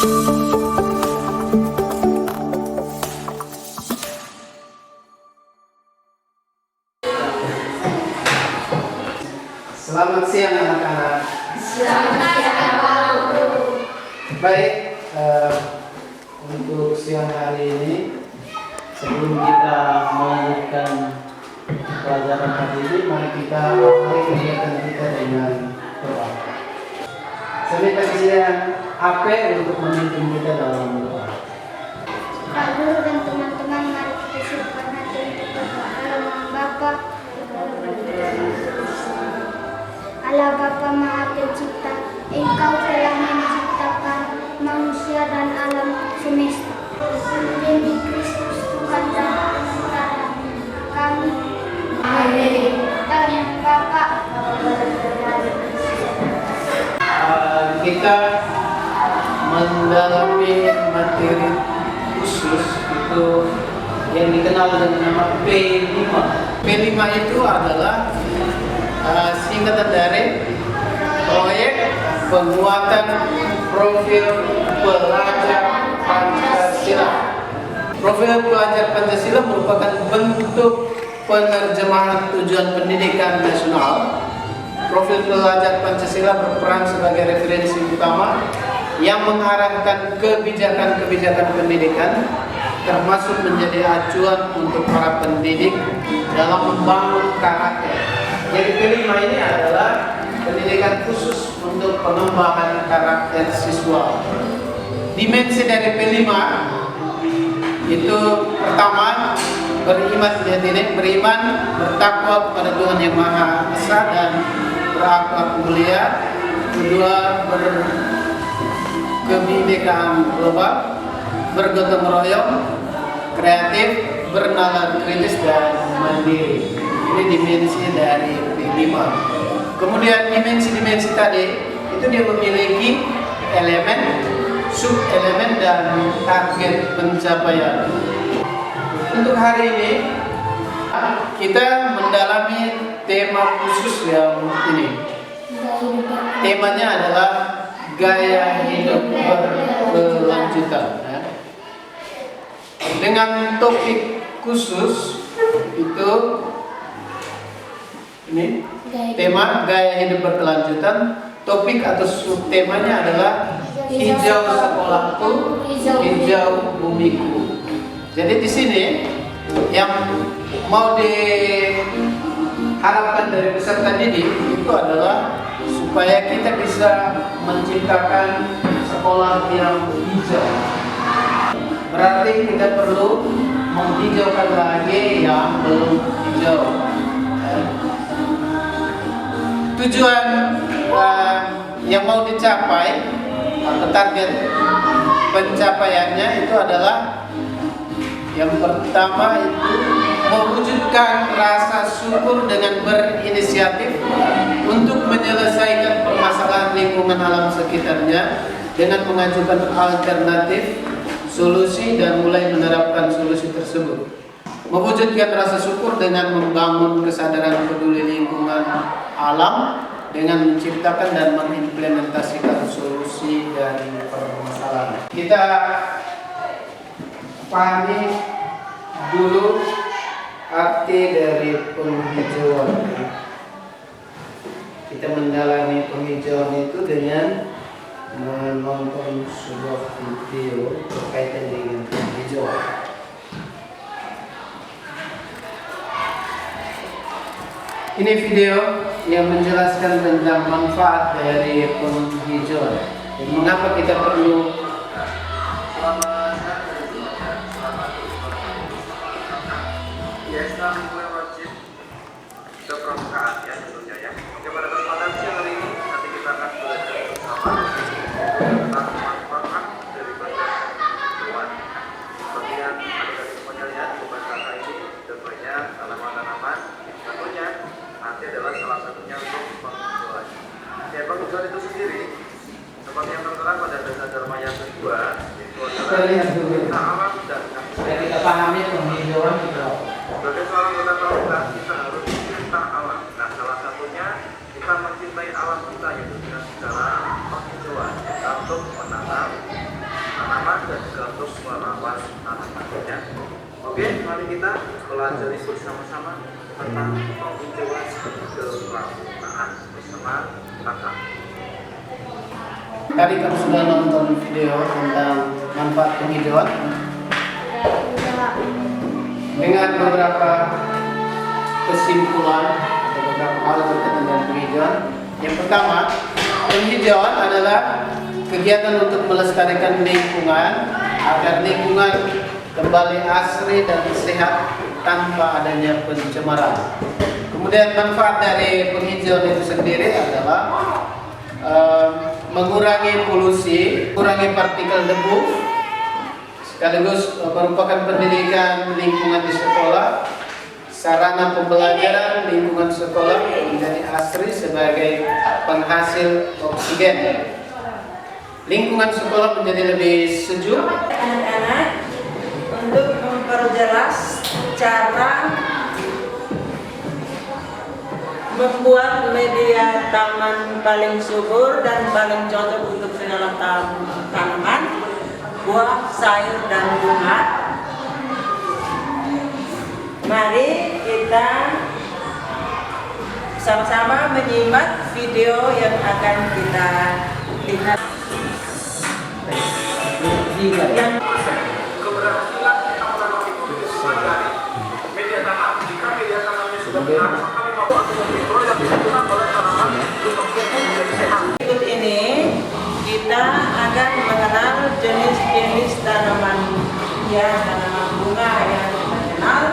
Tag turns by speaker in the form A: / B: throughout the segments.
A: Selamat siang anak-anak.
B: Selamat siang Pak Guru.
A: Baik, untuk siang hari ini sebelum kita melanjutkan pelajaran hari ini, mari kita awali kegiatan kita dengan doa. Saya minta kalian AP untuk memimpin kita dalam doa.
B: Pak Guru dan teman-teman, mari kita siapkan hati untuk berdoa. Dalam nama Bapa, Allah Bapa Maha Pencipta, Engkau telah menciptakan manusia dan alam semesta. Demi Kristus Tuhan dan Antara kami. Amin. Dan Bapa.
A: Kita mendalami materi khusus itu yang dikenal dengan nama P5. P5 itu adalah singkatan dari proyek penguatan profil pelajar Pancasila. Profil pelajar Pancasila merupakan bentuk penerjemahan tujuan pendidikan nasional. Profil pelajar Pancasila berperan sebagai referensi utama yang mengarahkan kebijakan-kebijakan pendidikan, termasuk menjadi acuan untuk para pendidik dalam membangun karakter. Jadi kelima ini adalah pendidikan khusus untuk pengembangan karakter siswa. Dimensi dari P5 itu pertama beriman, bertakwa kepada Tuhan Yang Maha Esa dan berakhlak mulia. Kedua, berkebinekaan global, bergotong royong, kreatif, bernalar kritis dan mandiri. Ini dimensi dari P5. Kemudian dimensi-dimensi tadi itu dia memiliki elemen, sub-elemen dan target pencapaian. Untuk hari ini kita mendalami tema khusus yang ini. Temanya adalah gaya hidup berkelanjutan. Dengan topik khusus itu ini tema gaya hidup berkelanjutan. Topik atau subtemanya adalah hijau sekolahku, hijau bumiku. Jadi di sini yang mau diharapkan dari peserta didik itu adalah supaya kita bisa menciptakan sekolah yang hijau. Berarti kita perlu menghijaukan lagi yang belum hijau. Tujuan yang mau dicapai atau target pencapaiannya itu adalah yang pertama itu mewujudkan rasa syukur dengan berinisiatif untuk menyelesaikan permasalahan lingkungan alam sekitarnya dengan mengajukan alternatif solusi dan mulai menerapkan solusi tersebut. Mewujudkan rasa syukur dengan membangun kesadaran peduli lingkungan alam dengan menciptakan dan mengimplementasikan solusi dari permasalahan. Kita pahami dulu arti dari penghijauan. Kita mendalami penghijauan itu dengan menonton sebuah video berkaitan dengan penghijauan. Ini video yang menjelaskan tentang manfaat dari penghijauan dan mengapa kita perlu
C: Islam wajib kepramukaan ya tentunya ya. Oke, pada kesempatan siang hari ini nanti kita akan belajar bersama tentang manfaat daripada hewan. Seperti yang ada dari semuanya lihat di depan kakak ini tentunya tanaman-tanaman tentunya nanti adalah salah satunya untuk penghijauan. Ya, penghijauan itu sendiri seperti yang tertera pada dasar Dharma yang kedua itu adalah alam dan
A: kita pahami penghijauan itu.
C: Sebagai seorang anggota bangsa, kita harus mencinta alam. Nah, salah satunya kita mencintai alam kita yaitu dengan cara penghijauan, untuk menanam dan juga terus merawat tanamannya. Oke, mari kita pelajari bersama-sama tentang penghijauan kepramukaan bersama kakak.
A: Tadi kamu sudah nonton video tentang manfaat penghijauan dengan beberapa kesimpulan atau beberapa hal berkaitan dengan penghijauan. Yang pertama, penghijauan adalah kegiatan untuk melestarikan lingkungan agar lingkungan kembali asri dan sehat tanpa adanya pencemaran. Kemudian manfaat dari penghijauan itu sendiri adalah mengurangi polusi, mengurangi partikel debu, sekaligus merupakan pendidikan lingkungan di sekolah, sarana pembelajaran lingkungan sekolah menjadi asri sebagai penghasil oksigen. Lingkungan sekolah menjadi lebih sejuk.
D: Anak-anak untuk memperjelas cara membuat media taman paling subur dan paling cocok untuk segala tanaman, buah, sayur, dan bunga. Mari kita sama-sama menyimak video yang akan kita lihat. Yang
C: Keberhasilan kita menanam itu dimulai dari media tanam. Jika media tanamnya sudah benar, maka 50% mikro yang digunakan oleh tanaman untuk tumbuh menjadi sehat.
D: berikut ini kita akan mengenal jenis-jenis tanaman hias, tanaman bunga yang kita kenal,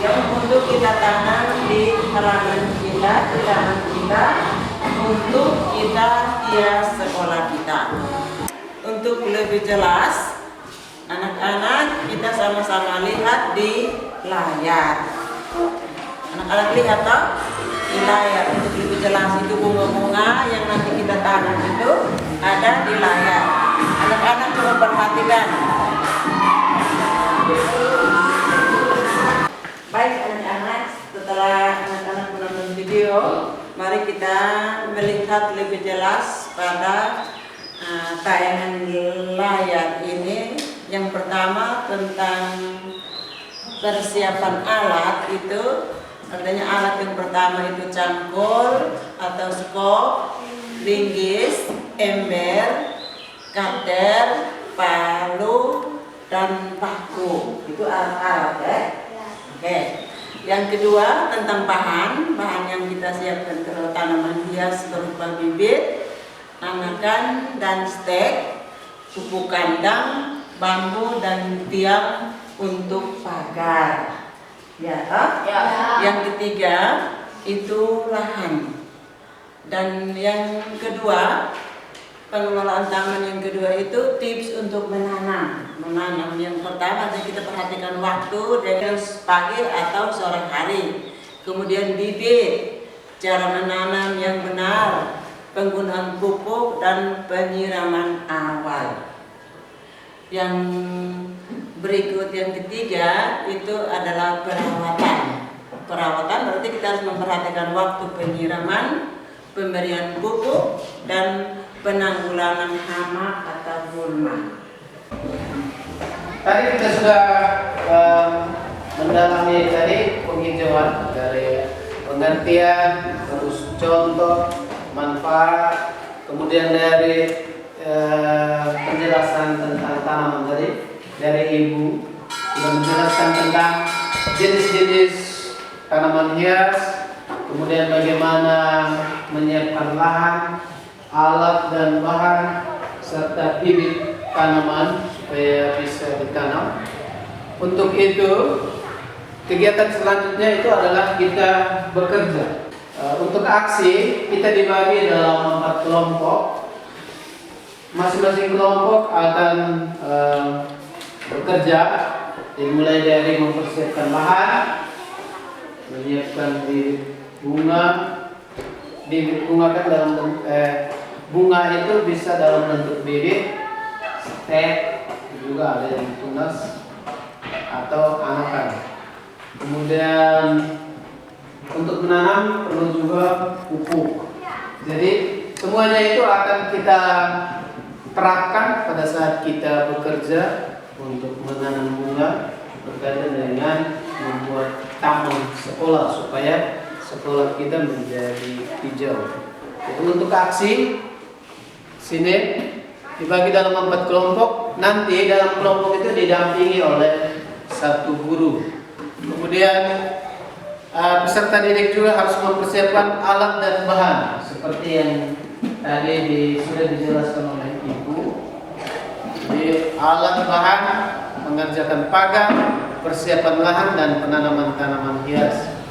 D: yang untuk kita tanam di halaman kita, di taman kita, untuk kita hias sekolah kita. Untuk lebih jelas, anak-anak kita sama-sama lihat di layar. Anak-anak lihat toh di layar. Untuk lebih jelas itu bunga-bunga yang nanti kita tanam itu ada di layar. Anak-anak coba perhatikan. Baik anak-anak, setelah anak-anak menonton video, mari kita melihat lebih jelas pada tayangan layar ini. Yang pertama tentang persiapan alat itu, artinya alat yang pertama itu cangkul atau skop, linggis, ember, cutter, palu, dan paku. Itu alat-alat ya. Oke. Yang kedua tentang bahan yang kita siapkan untuk tanaman hias berupa bibit, anakan dan stek, pupuk kandang, bambu dan tiang untuk pagar. Ya, ya. Yang ketiga itu lahan. Dan yang kedua, pengelolaan taman yang kedua itu tips untuk menanam. Yang pertama kita perhatikan waktu dengan pagi atau sore hari. Kemudian bibit, cara menanam yang benar, penggunaan pupuk dan penyiraman awal. Yang berikut yang ketiga itu adalah perawatan. Perawatan berarti kita harus memperhatikan waktu penyiraman, pemberian pupuk, dan penanggulangan hama atau gulma.
A: Tadi kita sudah mendalami tadi penghijauan dari pengertian, terus contoh, manfaat, kemudian dari penjelasan tentang tanaman tadi dari ibu sudah menjelaskan tentang jenis-jenis tanaman hias, kemudian bagaimana menyiapkan lahan, alat dan bahan, serta bibit tanaman supaya bisa ditanam. Untuk itu kegiatan selanjutnya itu adalah kita bekerja. Untuk aksi kita dibagi dalam 4 kelompok. Masing-masing kelompok akan bekerja, dimulai dari mempersiapkan lahan, menyiapkan bibit bunga. Bibit bunga kan dalam bunga itu bisa dalam bentuk bibit, stek, juga ada yang tunas atau anakan. Kemudian untuk menanam perlu juga pupuk. Jadi semuanya itu akan kita terapkan pada saat kita bekerja untuk menanam bunga berkaitan dengan membuat taman sekolah supaya sekolah kita menjadi hijau. Itu untuk aksi sini dibagi dalam 4 kelompok. Nanti dalam kelompok itu didampingi oleh satu guru. Kemudian peserta didik juga harus mempersiapkan alat dan bahan seperti yang tadi sudah dijelaskan oleh Ibu. Jadi alat bahan mengerjakan pagar, persiapan lahan dan penanaman tanaman hias.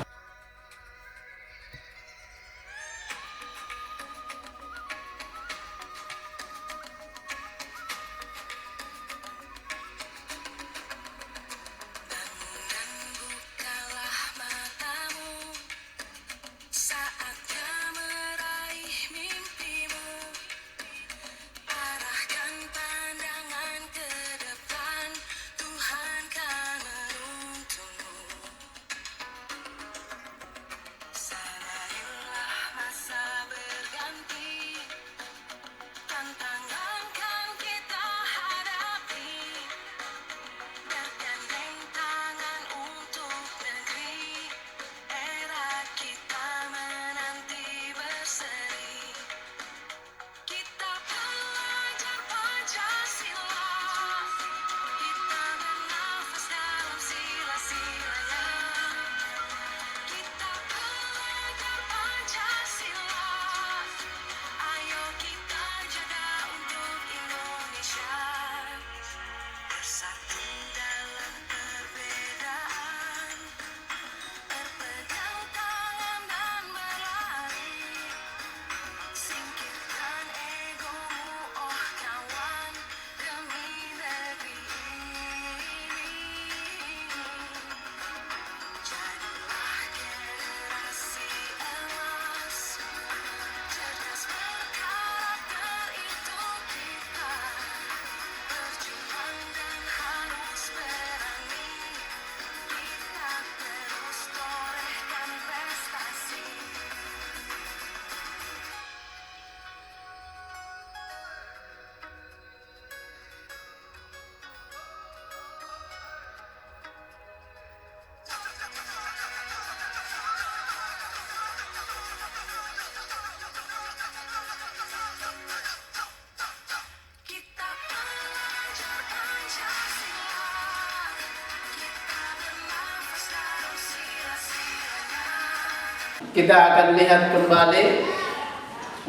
A: Kita akan lihat kembali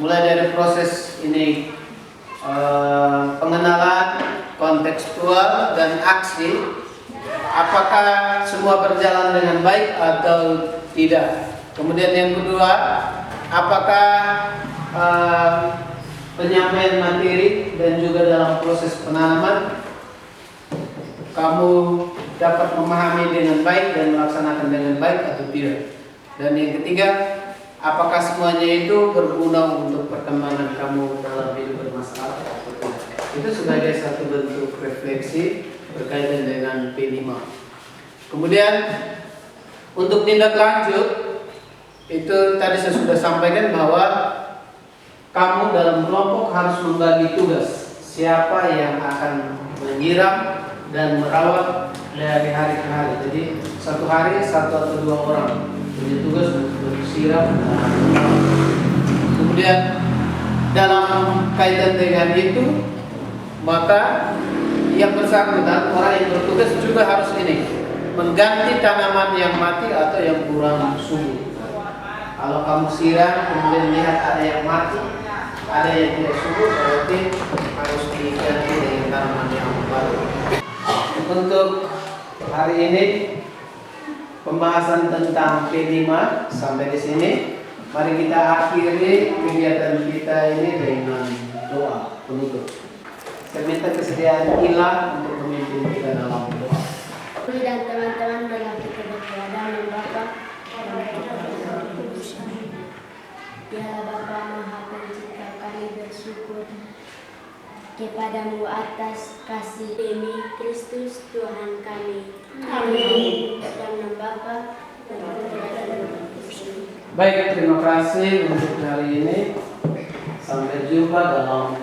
A: mulai dari proses ini pengenalan, kontekstual dan aksi. Apakah semua berjalan dengan baik atau tidak? Kemudian yang kedua, apakah penyampaian materi dan juga dalam proses penanaman kamu dapat memahami dengan baik dan melaksanakan dengan baik atau tidak? Dan yang ketiga, apakah semuanya itu berguna untuk perkembangan kamu dalam hidup bermasalah atau tidak? Itu sebagai satu bentuk refleksi berkaitan dengan P5. Kemudian untuk tindak lanjut, itu tadi saya sudah sampaikan bahwa kamu dalam kelompok harus membagi tugas. Siapa yang akan menyiram dan merawat dari hari ke hari. Jadi satu hari 1 atau 2 orang punya tugas untuk siram. Kemudian dalam kaitan dengan itu, maka yang bersangkutan orang yang bertugas juga harus mengganti tanaman yang mati atau yang kurang subur. Kalau kamu siram kemudian lihat ada yang mati, ada yang tidak subur, berarti harus diganti dengan tanaman yang baru. Untuk hari ini pembahasan tentang P5 sampai di sini. Mari kita akhiri kegiatan kita ini dengan doa penutup. Saya minta kesediaan Ila untuk memimpin kita dalam doa.
B: Dan teman-teman dalam kita berdoa dan Bapa, ya Bapa Maha Pencipta, kami bersyukur kepadamu atas kasih demi Kristus Tuhan kami. Amin. Dan Bapa
A: Baik, terima kasih untuk hari ini. Sampai jumpa dalam